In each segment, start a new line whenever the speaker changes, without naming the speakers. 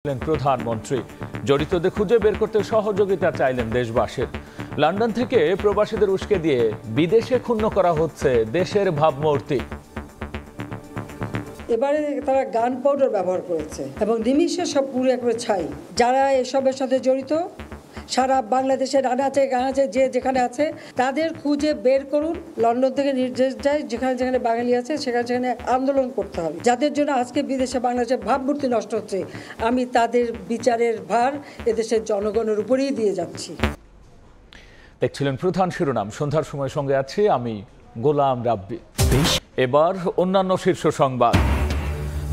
প্রধানমন্ত্রী জড়িতদের খুঁজে বের করতে সহযোগিতা চাইলেন দেশবাসীর। লন্ডন থেকে প্রবাসীদের উস্কে দিয়ে বিদেশে ক্ষুণ্ণ করা হচ্ছে দেশের ভাবমূর্তি।
এবারে তারা গান পাউডার ব্যবহার করেছে এবং নিমিষে সব পুরো একবারে ছাই। যারা এসবের সাথে জড়িত সারা বাংলাদেশের আনাচে গানাচে যে যেখানে আছে তাদের খুঁজে বের করুন। লন্ডন থেকে নির্দেশ যায় যেখানে যেখানে বাঙালি আছে সেখানে সেখানে আন্দোলন করতে হবে। যাদের জন্য আজকে বিদেশে বাংলাদেশের ভাবমূর্তি নষ্ট হচ্ছে, আমি তাদের বিচারের ভার এদেশের জনগণের উপরেই দিয়ে যাচ্ছি।
দেখছিলেন প্রধান শিরোনাম। সন্ধ্যার সময় সঙ্গে আছি আমি গোলাম রাব্বি। এবার অন্যান্য শীর্ষ সংবাদ।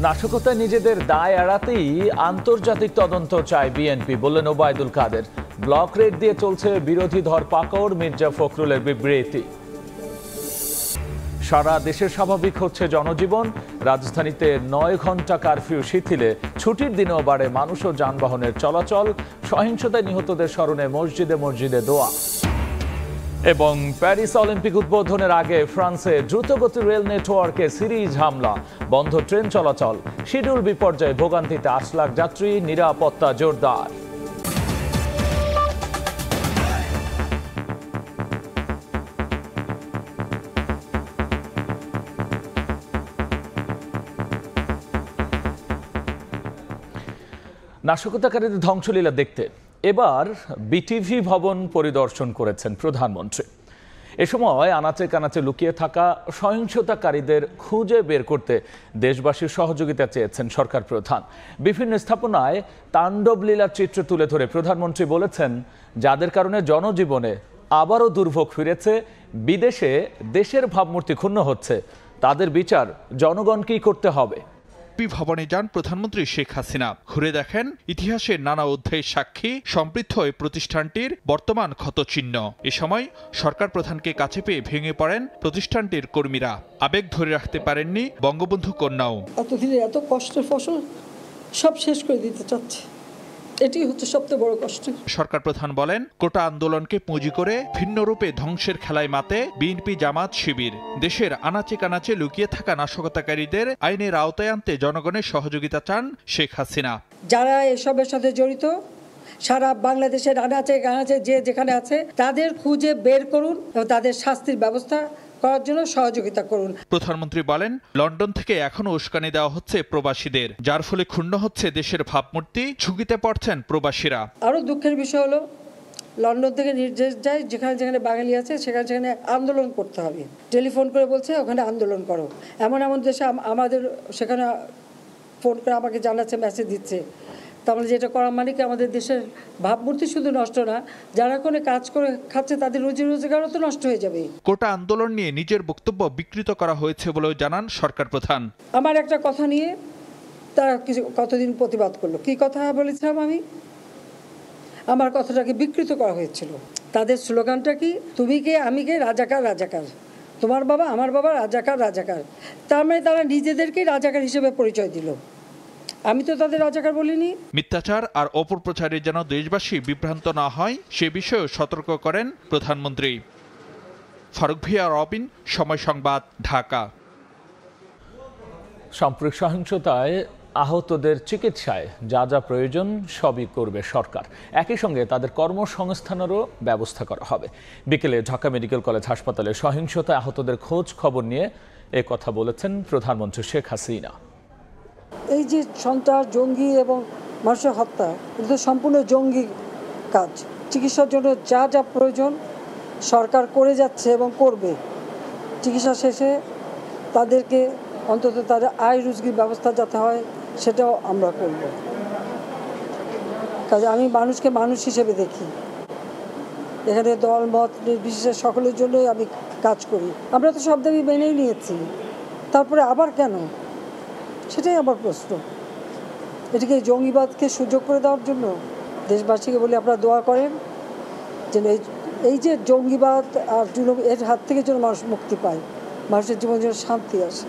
নাশকতায় নিজেদের দায় এড়াতেই আন্তর্জাতিক তদন্ত চায় বিএনপি, বললেন ওবায়দুল কাদের। ব্লক রেড দিয়ে চলছে বিরোধী ধরপাকড়, মির্জা ফখরুলের বিবৃতি। সারা দেশে স্বাভাবিক হচ্ছে জনজীবন। রাজধানীতে ৯ ঘন্টা কারফিউ শিথিলে ছুটির দিনেও বাড়ে মানুষ ও যানবাহনের চলাচল। সহিংসতায় নিহতদের স্মরণে মসজিদে মসজিদে দোয়া। এবং প্যারিস অলিম্পিক উদ্বোধনের আগে ফ্রান্সে দ্রুতগতি রেল নেটওয়ার্কে সিরিজ হামলা, বন্ধ ট্রেন চলাচল, শিডিউল বিপর্যয়ে ভোগান্তিতে ৮ লাখ যাত্রী, নিরাপত্তা জোরদার। নাশকতাকারীদের ধ্বংসলীলা দেখতে এবার বিটিভি ভবন পরিদর্শন করেছেন প্রধানমন্ত্রী। এ সময় আনাচে কানাচে লুকিয়ে থাকা সহিংসতাকারীদের খুঁজে বের করতে দেশবাসীর সহযোগিতা চেয়েছেন সরকার প্রধান। বিভিন্ন স্থাপনায় তাণ্ডব লীলার চিত্র তুলে ধরে প্রধানমন্ত্রী বলেছেন, যাদের কারণে জনজীবনে আবারও দুর্ভোগ ফিরেছে, বিদেশে দেশের ভাবমূর্তি ক্ষুণ্ণ হচ্ছে, তাদের বিচার জনগণকেই করতে হবে।
ভবনে যান প্রধানমন্ত্রী শেখ হাসিনা। ঘুরে দেখেন ইতিহাসের নানা অধ্যায়ের সাক্ষী সমৃদ্ধ এই প্রতিষ্ঠানটির বর্তমান ক্ষতচিহ্ন। এ সময় সরকার প্রধানকে কাছে পেয়ে ভেঙে পড়েন প্রতিষ্ঠানটির কর্মীরা। আবেগ ধরে রাখতে পারেননি বঙ্গবন্ধু কন্যাও।
এতদিনের এত কষ্টের ফসল সব শেষ করে দিতে চাচ্ছে, এটি হচ্ছে সবচেয়ে বড় কষ্ট।
সরকার প্রধান বলেন, কোটা আন্দোলনকে পুঁজি করে ভিন্ন রূপে ধ্বংসের খেলায় মাতে বিএনপি, জামাত, শিবির। দেশের আনাচে কানাচে লুকিয়ে থাকা নাশকতাকারীদের আইনের আওতায় আনতে জনগণের সহযোগিতা চান শেখ হাসিনা।
যারা এসবের সাথে জড়িত সারা বাংলাদেশের আনাচে গানাচে যে যেখানে আছে তাদের খুঁজে বের করুন এবং তাদের শাস্তির ব্যবস্থা করার জন্য সহযোগিতা করুন।
প্রধানমন্ত্রী বলেন, লন্ডন থেকে এখনো উস্কানি দেওয়া হচ্ছে প্রবাসীদের, যার ফলে ক্ষুণ্ণ হচ্ছে দেশের ভাবমূর্তি, ঝুঁকিতে পড়ছেন প্রবাসীরা।
আরো দুঃখের বিষয় হলো লন্ডন থেকে নির্দেশ যায় যেখানে যেখানে বাঙালি আছে সেখানে সেখানে আন্দোলন করতে হবে। টেলিফোন করে বলছে ওখানে আন্দোলন করো। এমন এমন দেশে আমাদের সেখানে ফোন করে আমাকে জানাচ্ছে, মেসেজ দিচ্ছে। তাহলে যেটা করা মানে কি আমাদের দেশের ভাবমূর্তি শুধু নষ্ট না, যারা কোনো কাজ করে খাচ্ছে তাদের রুজি রোজগারও তো নষ্ট হয়ে যাবে।
কোটা আন্দোলন নিয়ে নিজের বক্তব্য বিকৃত করা হয়েছে বলেও জানান সরকার প্রধান।
আমার একটা কথা নিয়ে তারা কতদিন প্রতিবাদ করলো। কি কথা বলেছিলাম আমি? আমার কথাটাকে বিকৃত করা হয়েছিল। তাদের স্লোগানটা কি? তুমি কে আমি কে, রাজাকার রাজাকার, তোমার বাবা আমার বাবা, রাজাকার রাজাকার। তার মানে তারা নিজেদেরকেই রাজাকার হিসেবে পরিচয় দিল। আমি তো তাদের রাজাকার বলিনি।
মিথ্যাচার আর অপপ্রচারে যেন দেশবাসী বিভ্রান্ত না হয় সে বিষয়েও সতর্ক করেন প্রধানমন্ত্রী। ফারুক ভিয়া, রবিন, সময় সংবাদ, ঢাকা।
সাম্প্রতিক সহিংসতায় আহতদের চিকিৎসায় যা যা প্রয়োজন সবই করবে সরকার। একই সঙ্গে তাদের কর্মসংস্থানেরও ব্যবস্থা করা হবে। বিকেলে ঢাকা মেডিকেল কলেজ হাসপাতালে সহিংসতায় আহতদের খোঁজ খবর নিয়ে এ কথা বলেছেন প্রধানমন্ত্রী শেখ হাসিনা।
এই যে সন্ত্রাস, জঙ্গি এবং মানুষের হত্যা, এটা সম্পূর্ণ জঙ্গি কাজ। চিকিৎসার জন্য যা যা প্রয়োজন সরকার করে যাচ্ছে এবং করবে। চিকিৎসা শেষে তাদেরকে অন্তত তাদের আয় রুজির ব্যবস্থা যাতে হয় সেটাও আমরা করব। কাজে আমি মানুষকে মানুষ হিসেবে দেখি। এখানে দল মত নির্বিশেষে সকলের জন্যই আমি কাজ করি। আমরা তো সব দাবি মেনেই নিয়েছি, তারপরে আবার কেন? সেটাই আমার প্রশ্ন। এটিকে জঙ্গিবাদকে সুযোগ করে দেওয়ার জন্য দেশবাসীকে বলে আপনারা দোয়া করেন যেন এই যে জঙ্গিবাদ আর এর হাত থেকে যেন মানুষ মুক্তি পায়, মানুষের জীবনে যেন শান্তি আসে।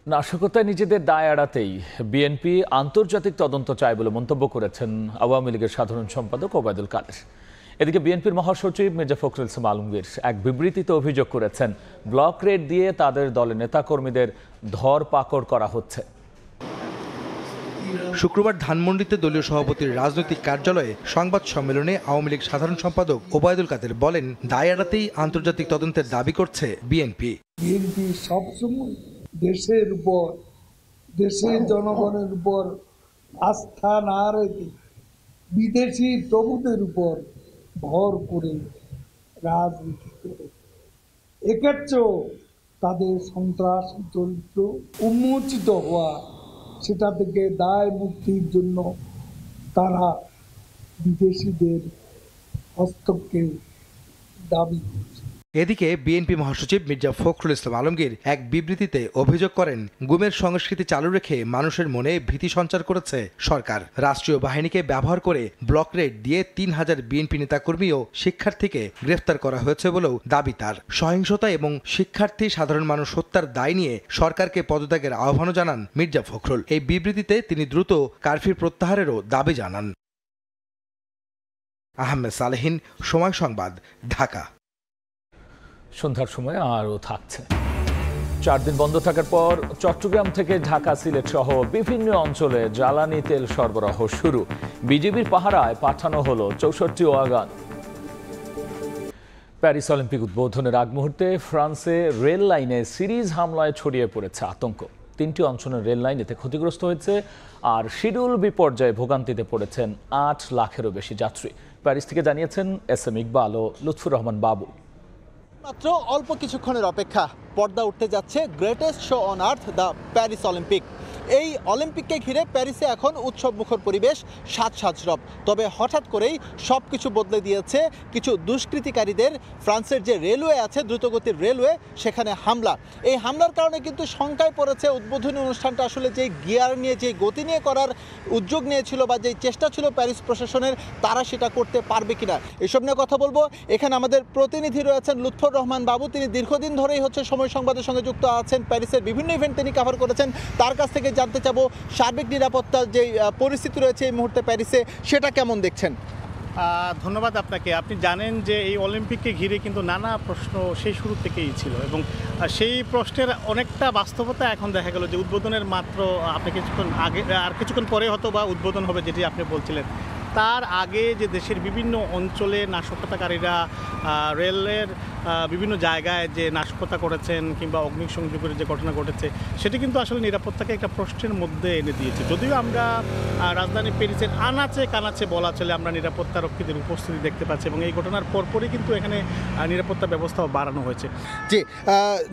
নাশকতায় নিজেদের দায় এড়াতেই বিএনপি আন্তর্জাতিক তদন্ত চায় বলে মন্তব্য করেছেন আওয়ামী লীগের সাধারণ সম্পাদক ওবায়দুল কাদের। এদিকে বিএনপির মহাসচিব মির্জা ফখরুল ইসলাম আলমগীর এক বিবৃতিতে অভিযোগ করেছেন, ব্লক রেড দিয়ে তাদের দলের নেতাকর্মীদের ধরপাকড় করা হচ্ছে।
শুক্রবার ধানমন্ডিতে দলীয় সভাপতির রাজনৈতিক কার্যালয়ে সংবাদ সম্মেলনে আওয়ামী লীগ সাধারণ সম্পাদক ওবায়দুল কাদের বলেন, দায় এড়াতেই আন্তর্জাতিক তদন্তের দাবি করছে বিএনপি।
বিএনপি সবসময় দেশের উপর, দেশের জনগণের উপর আস্থা না রেখে বিদেশি প্রভুদের উপর ভর করে রাজনীতি করে। এক্ষেত্রেও তাদের সন্ত্রাসী চরিত্র উন্মোচিত হওয়া, সেটা থেকে দায় মুক্তির জন্য তারা বিদেশিদের হস্তক্ষেপ দাবি করছে।
এদিকে বিএনপি মহাসচিব মির্জা ফখরুল ইসলাম আলমগীর এক বিবৃতিতে অভিযোগ করেন, গুমের সংস্কৃতি চালু রেখে মানুষের মনে ভীতি সঞ্চার করেছে সরকার। রাষ্ট্রীয় বাহিনীকে ব্যবহার করে ব্লক রেড দিয়ে ৩,০০০ বিএনপি নেতাকর্মী ও শিক্ষার্থীকে গ্রেফতার করা হয়েছে বলেও দাবি তার। সহিংসতা এবং শিক্ষার্থী সাধারণ মানুষ হত্যার দায় নিয়ে সরকারকে পদত্যাগের আহ্বানও জানান মির্জা ফখরুল। এই বিবৃতিতে তিনি দ্রুত কারফিউ প্রত্যাহারেরও দাবি জানান। আহমেদ সালেহীন, সময় সংবাদ, ঢাকা।
সন্ধ্যার সময় আরও থাকছে। 4 দিন বন্ধ থাকার পর চট্টগ্রাম থেকে ঢাকা, সিলেট সহ বিভিন্ন অঞ্চলে জ্বালানি তেল সরবরাহ শুরু। বিজিবির পাহারায় পাঠানো হলো 64 ওয়াগন। প্যারিস অলিম্পিক উদ্বোধনের আগ মুহূর্তে ফ্রান্সে রেল লাইনে সিরিজ হামলায় ছড়িয়ে পড়েছে আতঙ্ক। 3টি অঞ্চলের রেল লাইন এতে ক্ষতিগ্রস্ত হয়েছে, আর শিডিউল বিপর্যয়ে ভোগান্তিতে পড়েছেন 8 লাখেরও বেশি যাত্রী। প্যারিস থেকে জানিয়েছেন SM ইকবাল ও লুৎফুর রহমান বাবু।
মাত্র অল্প কিছুক্ষণের অপেক্ষা, পর্দা উঠতে যাচ্ছে greatest show on earth, the Paris Olympic. এই অলিম্পিককে ঘিরে প্যারিসে এখন উৎসবমুখর পরিবেশ, সাজসরব। তবে হঠাৎ করেই সব কিছু বদলে দিয়েছে কিছু দুষ্কৃতিকারীদের ফ্রান্সের যে রেলওয়ে আছে, দ্রুতগতির রেলওয়ে, সেখানে হামলা। এই হামলার কারণে কিন্তু শঙ্কায় পড়েছে উদ্বোধনী অনুষ্ঠানটা আসলে যেই গিয়ার নিয়ে, যেই গতি নিয়ে করার উদ্যোগ নিয়েছিল বা যেই চেষ্টা ছিল প্যারিস প্রশাসনের, তারা সেটা করতে পারবে কিনা, এসব নিয়ে কথা বলবো। এখানে আমাদের প্রতিনিধি রয়েছেন লুৎফুর রহমান বাবু। তিনি দীর্ঘদিন ধরেই সময় সংবাদের সঙ্গে যুক্ত আছেন, প্যারিসের বিভিন্ন ইভেন্ট তিনি কভার করেছেন। তার কাছ থেকে জানতে চাবো সার্বিক নিরাপত্তার যে পরিস্থিতি রয়েছে এই মুহূর্তে প্যারিসে, সেটা কেমন দেখছেন?
ধন্যবাদ আপনাকে। আপনি জানেন যে এই অলিম্পিককে ঘিরে কিন্তু নানা প্রশ্ন সেই শুরু থেকেই ছিল, এবং সেই প্রশ্নের অনেকটা বাস্তবতা এখন দেখা গেল যে উদ্বোধনের মাত্র আপনি কিছুক্ষণ আগে, আর কিছুক্ষণ পরে হয়তো বা উদ্বোধন হবে, যেটি আপনি বলছিলেন। তার আগে যে দেশের বিভিন্ন অঞ্চলে নাশকতাকারীরা রেলের বিভিন্ন জায়গায় যে নাশকতা করেছেন কিংবা অগ্নিসংযোগের যে ঘটনা ঘটেছে, সেটি কিন্তু আসলে নিরাপত্তাকে একটা প্রশ্নের মধ্যে এনে দিয়েছে। যদিও আমরা রাজধানী প্যারিসের আনাচে কানাচে বলা চলে আমরা নিরাপত্তা রক্ষীদের উপস্থিতি দেখতে পাচ্ছি, এবং এই ঘটনার পরপরই কিন্তু এখানে নিরাপত্তা ব্যবস্থাও বাড়ানো হয়েছে।
জি,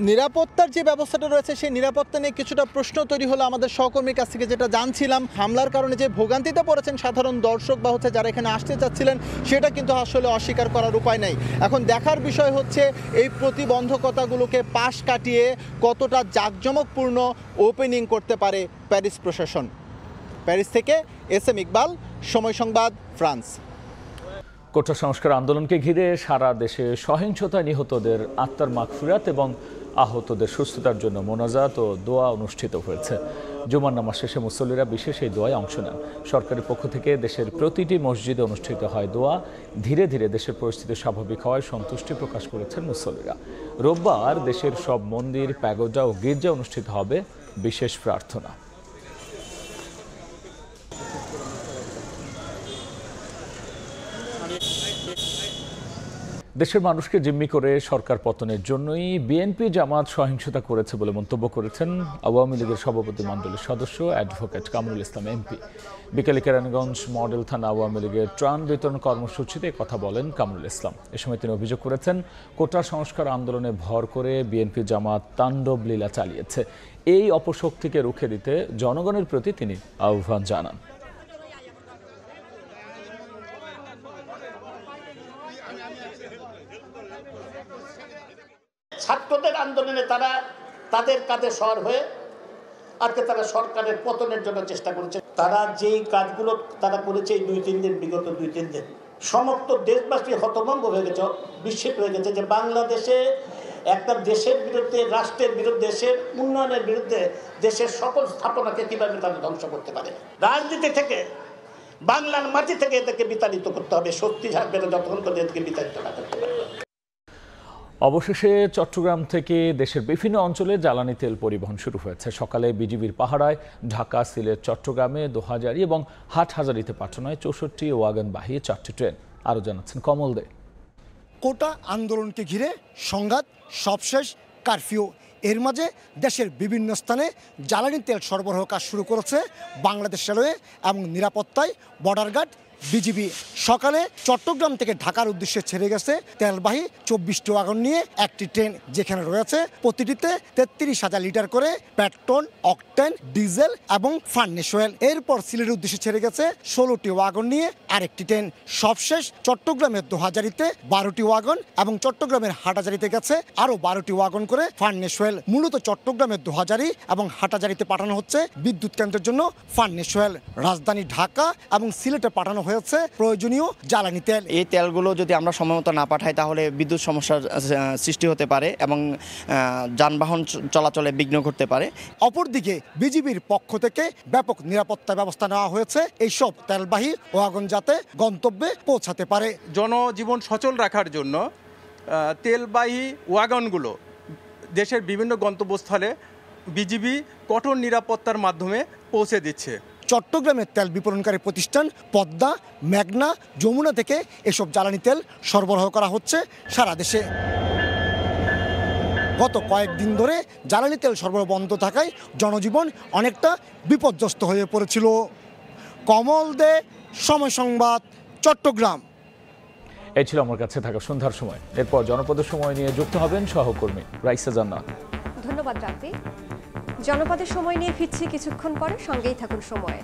নিরাপত্তার যে ব্যবস্থাটা রয়েছে সেই নিরাপত্তা নিয়ে কিছুটা প্রশ্ন তৈরি হলো আমাদের সহকর্মীর কাছ থেকে। যেটা জানছিলাম, হামলার কারণে যে ভোগান্তিতে পড়েছেন সাধারণ দর্শক বা যারা এখানে আসতে চাচ্ছিলেন, সেটা কিন্তু আসলে অস্বীকার করার উপায় নাই। এখন দেখার বিষয় হচ্ছে এই প্রতিবন্ধকতাগুলোকে পাশ কাটিয়ে কতটা জাঁকজমকপূর্ণ ওপেনিং করতে পারে প্যারিস প্রশাসন। প্যারিস থেকে SM ইকবাল, সময় সংবাদ, ফ্রান্স।
কোটা সংস্কার আন্দোলনকে ঘিরে সারা দেশে সহিংসতায় নিহতদের আত্মার মাগফিরাত এবং আহতদের সুস্থতার জন্য মোনাজাত ও দোয়া অনুষ্ঠিত হয়েছে। জুমার নামাজ শেষে মুসল্লিরা বিশেষ এই দোয়ায় অংশ নেন। সরকারের পক্ষ থেকে দেশের প্রতিটি মসজিদে অনুষ্ঠিত হয় দোয়া। ধীরে ধীরে দেশের পরিস্থিতি স্বাভাবিক হওয়ায় সন্তুষ্টি প্রকাশ করেছেন মুসল্লিরা। রোববার দেশের সব মন্দির, প্যাগোডা ও গির্জা অনুষ্ঠিত হবে বিশেষ প্রার্থনা। দেশের মানুষকে জিম্মি করে সরকার পতনের জন্যই বিএনপি জামাত সহিংসতা করেছে বলে মন্তব্য করেছেন আওয়ামী লীগের সভাপতি মণ্ডলীর সদস্য অ্যাডভোকেট কামরুল ইসলাম MP। বিকেলে কেরানীগঞ্জ মডেল থানা আওয়ামী লীগের ত্রাণ বিতরণ কর্মসূচিতে কথা বলেন কামরুল ইসলাম। এ সময় তিনি অভিযোগ করেছেন, কোটা সংস্কার আন্দোলনে ভর করে বিএনপি জামাত তাণ্ডব লীলা চালিয়েছে। এই অপশক্তিকে রুখে দিতে জনগণের প্রতি তিনি আহ্বান জানান।
ছাত্রদের আন্দোলনে তারা তাদের কাঁধে সর হয়ে আজকে তারা সরকারের পতনের জন্য চেষ্টা করেছে। তারা যেই কাজগুলো তারা করেছে এই 2-3 দিন, বিগত 2-3 দিন, সমস্ত দেশবাসী হতভম্ব হয়ে গেছে, বিস্মিত হয়ে গেছে যে বাংলাদেশে একটা দেশের বিরুদ্ধে, রাষ্ট্রের বিরুদ্ধে, দেশের উন্নয়নের বিরুদ্ধে দেশের সকল স্থাপনাকে কিভাবে তারা ধ্বংস করতে পারে। রাজনীতি থেকে, বাংলার মাটি থেকে এদেরকে বিতাড়িত করতে হবে। শক্তি থাকবে না যতক্ষণ করে এদেরকে বিতাড়িত না করতে পারবে।
অবশেষে চট্টগ্রাম থেকে দেশের বিভিন্ন অঞ্চলে জ্বালানি তেল পরিবহন শুরু হয়েছে। সকালে বিজিবির পাহারায় ঢাকা, সিলেট, চট্টগ্রামে দোহাজারী এবং হাটহাজারীতে পাঠানো হয় 64 ওয়াগনবাহী 4টি ট্রেন। আরও জানাচ্ছেন কমল দে।
কোটা আন্দোলনকে ঘিরে সংঘাত, সবশেষ কারফিউ। এর মাঝে দেশের বিভিন্ন স্থানে জ্বালানি তেল সরবরাহ কাজ শুরু করেছে বাংলাদেশ রেলওয়ে এবং নিরাপত্তায় বর্ডার গার্ড বিজিবি। সকালে চট্টগ্রাম থেকে ঢাকার উদ্দেশ্যে ছেড়ে গেছে তেলবাহী 24টি ওয়াগন নিয়ে একটি ট্রেন, যেখানে রয়েছে প্রতিটিতে 33,000 লিটার করে পেট্রোল, অকটেন, ডিজেল এবং ফার্নেস অয়েল। এরপর সিলেটের উদ্দেশ্যে ছেড়ে গেছে 16টি ওয়াগন নিয়ে আরেকটি ট্রেন। সবশেষ চট্টগ্রামের দোহাজারীতে 12টি ওয়াগন এবং চট্টগ্রামের হাটহাজারীতে গেছে আরও 12টি ওয়াগন করে ফার্নেস অয়েল। মূলত চট্টগ্রামের দোহাজারী এবং হাটহাজারীতে পাঠানো হচ্ছে বিদ্যুৎ কেন্দ্রের জন্য ফার্নেস অয়েল। রাজধানী ঢাকা এবং সিলেটে পাঠানো হয়েছে প্রয়োজনীয় জ্বালানি তেল।
এই তেলগুলো যদি আমরা সময়মতো না পাঠাই তাহলে বিদ্যুৎ সমস্যার সৃষ্টি হতে পারে এবং যানবাহন চলাচলে বিঘ্ন ঘটতে পারে।
অপরদিকে বিজিবির পক্ষ থেকে ব্যাপক নিরাপত্তা ব্যবস্থা নেওয়া হয়েছে এইসব তেলবাহী ওয়াগন যাতে গন্তব্যে পৌঁছাতে পারে।
জনজীবন সচল রাখার জন্য তেলবাহী ওয়াগনগুলো দেশের বিভিন্ন গন্তব্যস্থলে বিজিবি কঠোর নিরাপত্তার মাধ্যমে পৌঁছে দিচ্ছে।
চট্টগ্রামের তেল বিপণনকারী প্রতিষ্ঠান পদ্মা, মেঘনা, যমুনা থেকে এসব জ্বালানি তেল সরবরাহ করা হচ্ছে সারা দেশে। গত কয়েকদিন ধরে জ্বালানি তেল সরবরাহ বন্ধ থাকায় জনজীবন অনেকটা বিপর্যস্ত হয়ে পড়েছিল। কমল দে, সময় সংবাদ, চট্টগ্রাম।
এই ছিল আমার কাছে থাকা সন্ধ্যার সময়। এরপর জনপদের সময় নিয়ে যুক্ত হবেন সহকর্মী রাইসা জান্নাত।
ধন্যবাদ রাফি। জনপদের সময় নিয়ে ফিরছি কিছুক্ষণ পরে, সঙ্গেই থাকুন সময়ে।